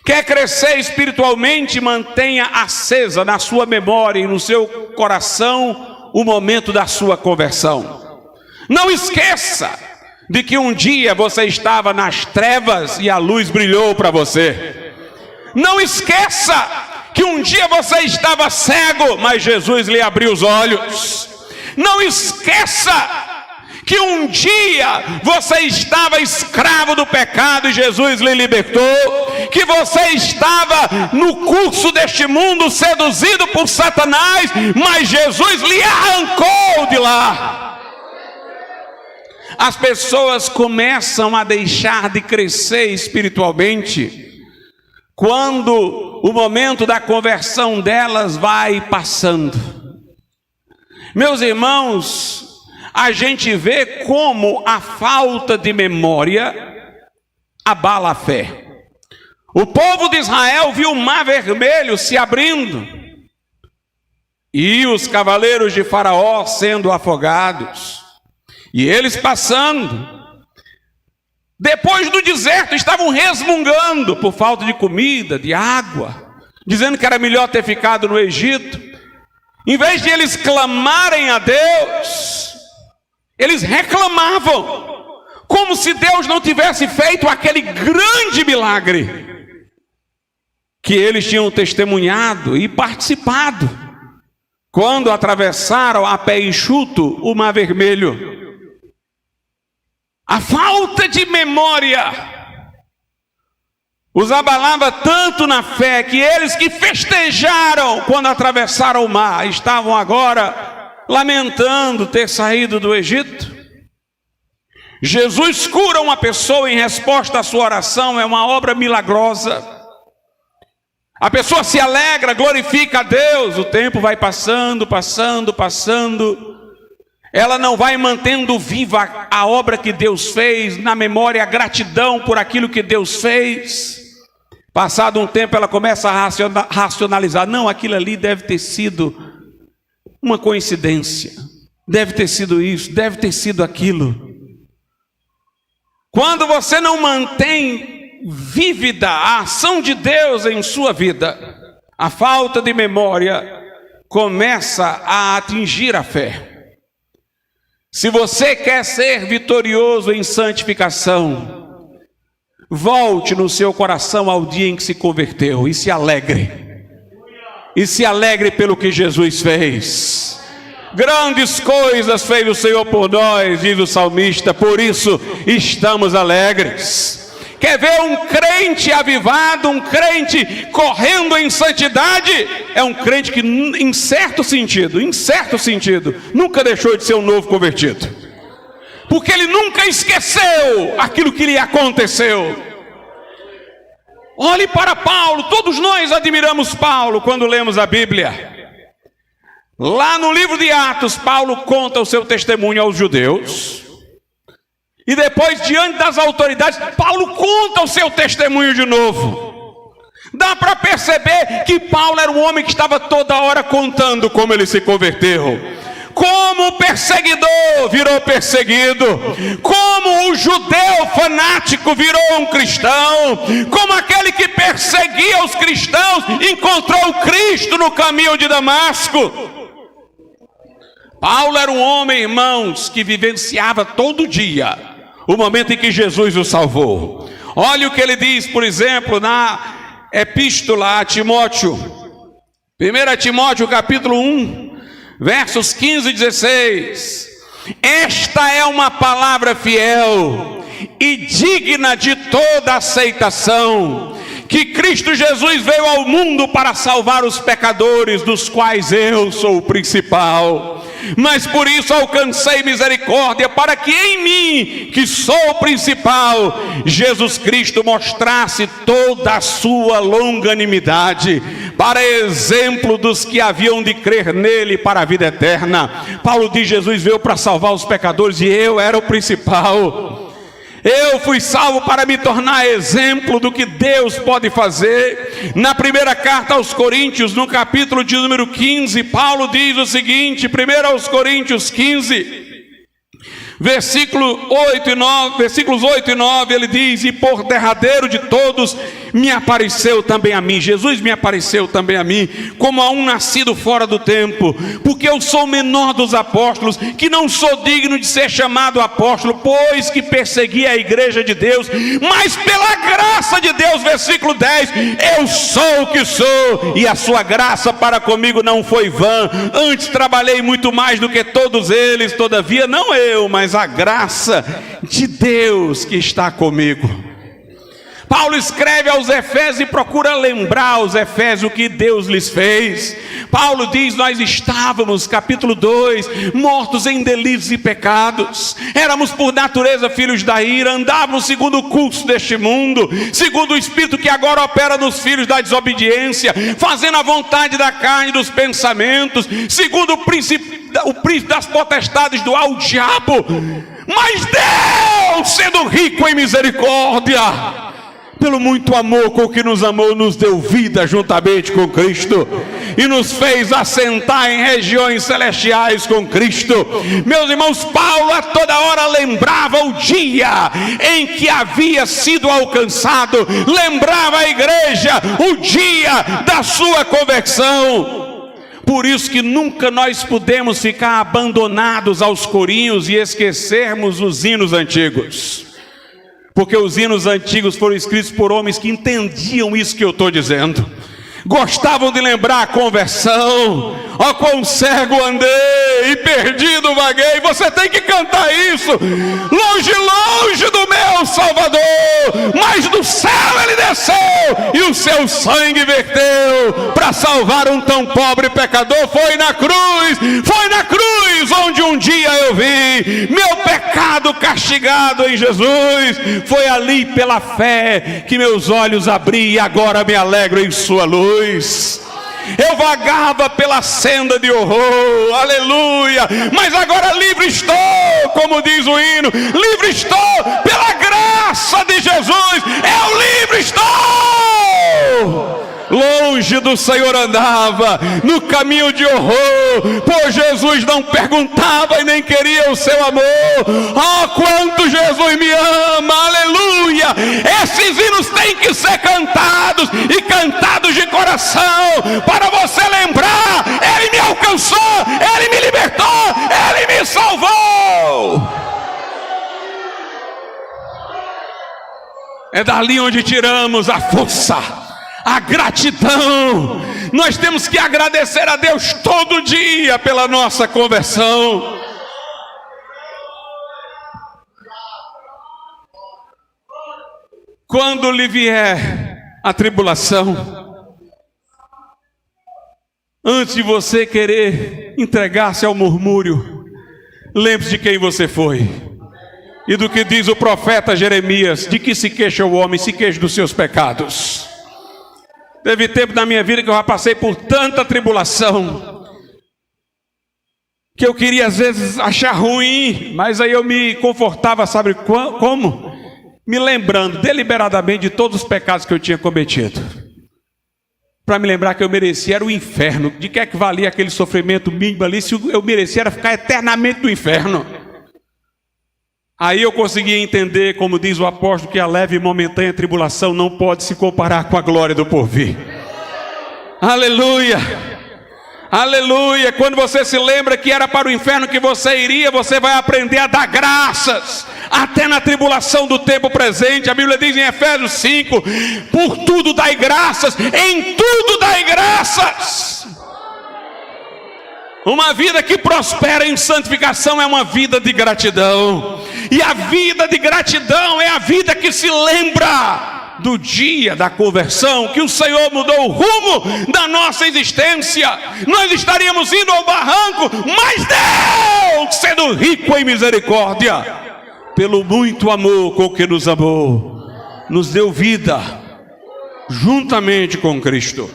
Quer crescer espiritualmente? Mantenha acesa na sua memória e no seu coração o momento da sua conversão. Não esqueça de que um dia você estava nas trevas e a luz brilhou para você. Não esqueça que um dia você estava cego, mas Jesus lhe abriu os olhos. Não esqueça que um dia você estava escravo do pecado e Jesus lhe libertou, que você estava no curso deste mundo seduzido por Satanás, mas Jesus lhe arrancou de lá. As pessoas começam a deixar de crescer espiritualmente quando o momento da conversão delas vai passando. Meus irmãos, a gente vê como a falta de memória abala a fé. O povo de Israel viu o mar vermelho se abrindo e os cavaleiros de Faraó sendo afogados, e eles passando. Depois do deserto estavam resmungando por falta de comida, de água, dizendo que era melhor ter ficado no Egito. Em vez de eles clamarem a Deus, eles reclamavam, como se Deus não tivesse feito aquele grande milagre que eles tinham testemunhado e participado, quando atravessaram a pé enxuto o Mar Vermelho. A falta de memória os abalava tanto na fé que eles que festejaram quando atravessaram o mar estavam agora lamentando ter saído do Egito. Jesus cura uma pessoa em resposta à sua oração, é uma obra milagrosa. A pessoa se alegra, glorifica a Deus, o tempo vai passando. Ela não vai mantendo viva a obra que Deus fez, na memória a gratidão por aquilo que Deus fez. Passado um tempo ela começa a racionalizar, não, aquilo ali deve ter sido uma coincidência, deve ter sido isso, deve ter sido aquilo. Quando você não mantém vívida a ação de Deus em sua vida, a falta de memória começa a atingir a fé. Se você quer ser vitorioso em santificação, volte no seu coração ao dia em que se converteu e se alegre. E se alegre pelo que Jesus fez. Grandes coisas fez o Senhor por nós, diz o salmista, por isso estamos alegres. Quer ver um crente avivado, um crente correndo em santidade? É um crente que em certo sentido, nunca deixou de ser um novo convertido. Porque ele nunca esqueceu aquilo que lhe aconteceu. Olhe para Paulo, todos nós admiramos Paulo quando lemos a Bíblia. Lá no livro de Atos, Paulo conta o seu testemunho aos judeus. E depois, diante das autoridades, Paulo conta o seu testemunho de novo. Dá para perceber que Paulo era um homem que estava toda hora contando como ele se converteu. Como o perseguidor virou perseguido, como o judeu fanático virou um cristão, como aquele que perseguia os cristãos encontrou Cristo no caminho de Damasco. Paulo era um homem, irmãos, que vivenciava todo dia o momento em que Jesus o salvou. Olha o que ele diz, por exemplo, na epístola a Timóteo, 1 Timóteo capítulo 1, versos 15 e 16. Esta é uma palavra fiel e digna de toda aceitação, que Cristo Jesus veio ao mundo para salvar os pecadores, dos quais eu sou o principal. Mas por isso alcancei misericórdia, para que em mim, que sou o principal, Jesus Cristo mostrasse toda a sua longanimidade, para exemplo dos que haviam de crer nele para a vida eterna. Paulo diz, Jesus veio para salvar os pecadores e eu era o principal. Eu fui salvo para me tornar exemplo do que Deus pode fazer. Na primeira carta aos Coríntios, no capítulo de número 15, Paulo diz o seguinte, 1 aos Coríntios 15: Versículos 8 e 9, ele diz: e por derradeiro de todos me apareceu também a mim. Jesus me apareceu também a mim, como a um nascido fora do tempo, porque eu sou o menor dos apóstolos, que não sou digno de ser chamado apóstolo, pois que persegui a igreja de Deus, mas pela graça de Deus, versículo 10, eu sou o que sou, e a sua graça para comigo não foi vã, antes trabalhei muito mais do que todos eles, todavia não eu, mas a graça de Deus que está comigo. Paulo escreve aos Efésios e procura lembrar aos Efésios o que Deus lhes fez. Paulo diz: nós estávamos, capítulo 2, mortos em delitos e pecados, éramos por natureza filhos da ira, andávamos segundo o curso deste mundo, segundo o Espírito que agora opera nos filhos da desobediência, fazendo a vontade da carne e dos pensamentos, segundo o príncipe das potestades do alto diabo. Mas Deus, sendo rico em misericórdia, pelo muito amor com que nos amou, nos deu vida juntamente com Cristo e nos fez assentar em regiões celestiais com Cristo. Meus irmãos, Paulo a toda hora lembrava o dia em que havia sido alcançado, lembrava a igreja o dia da sua conversão. Por isso que nunca nós podemos ficar abandonados aos corinhos e esquecermos os hinos antigos. Porque os hinos antigos foram escritos por homens que entendiam isso que eu estou dizendo. Gostavam de lembrar a conversão. Ó, quão cego andei e perdido vaguei. Você tem que cantar isso. Longe, longe do meu Salvador, mas do céu ele desceu e o seu sangue verteu para salvar um tão pobre pecador. Foi na cruz onde um dia eu vi meu pecado castigado em Jesus. Foi ali pela fé que meus olhos abri e agora me alegro em sua luz. Eu vagava pela senda de horror, aleluia, mas agora livre estou, como diz o hino, livre estou pela graça de Jesus, eu livre estou. Longe do Senhor andava, no caminho de horror, pois Jesus não perguntava e nem queria o seu amor. Oh, quanto Jesus me ama, aleluia. Esses hinos têm que ser cantados, e cantados de coração, para você lembrar: Ele me alcançou, Ele me libertou, Ele me salvou. É dali onde tiramos a força, a gratidão. Nós temos que agradecer a Deus todo dia pela nossa conversão. Quando lhe vier a tribulação, antes de você querer entregar-se ao murmúrio, lembre-se de quem você foi e do que diz o profeta Jeremias: de que se queixa o homem, se queixa dos seus pecados. Teve tempo na minha vida que eu já passei por tanta tribulação que eu queria às vezes achar ruim, mas aí eu me confortava, sabe como? Me lembrando deliberadamente de todos os pecados que eu tinha cometido, para me lembrar que eu merecia era o inferno. De que é que valia aquele sofrimento mínimo ali, se eu merecia era ficar eternamente no inferno? Aí eu consegui entender, como diz o apóstolo, que a leve e momentânea tribulação não pode se comparar com a glória do porvir. Aleluia, aleluia. Quando você se lembra que era para o inferno que você iria, você vai aprender a dar graças, até na tribulação do tempo presente. A Bíblia diz em Efésios 5, por tudo dai graças, em tudo dai graças. Uma vida que prospera em santificação é uma vida de gratidão. E a vida de gratidão é a vida que se lembra do dia da conversão, que o Senhor mudou o rumo da nossa existência. Nós estaríamos indo ao barranco, mas Deus, sendo rico em misericórdia, pelo muito amor com que nos amou, nos deu vida juntamente com Cristo.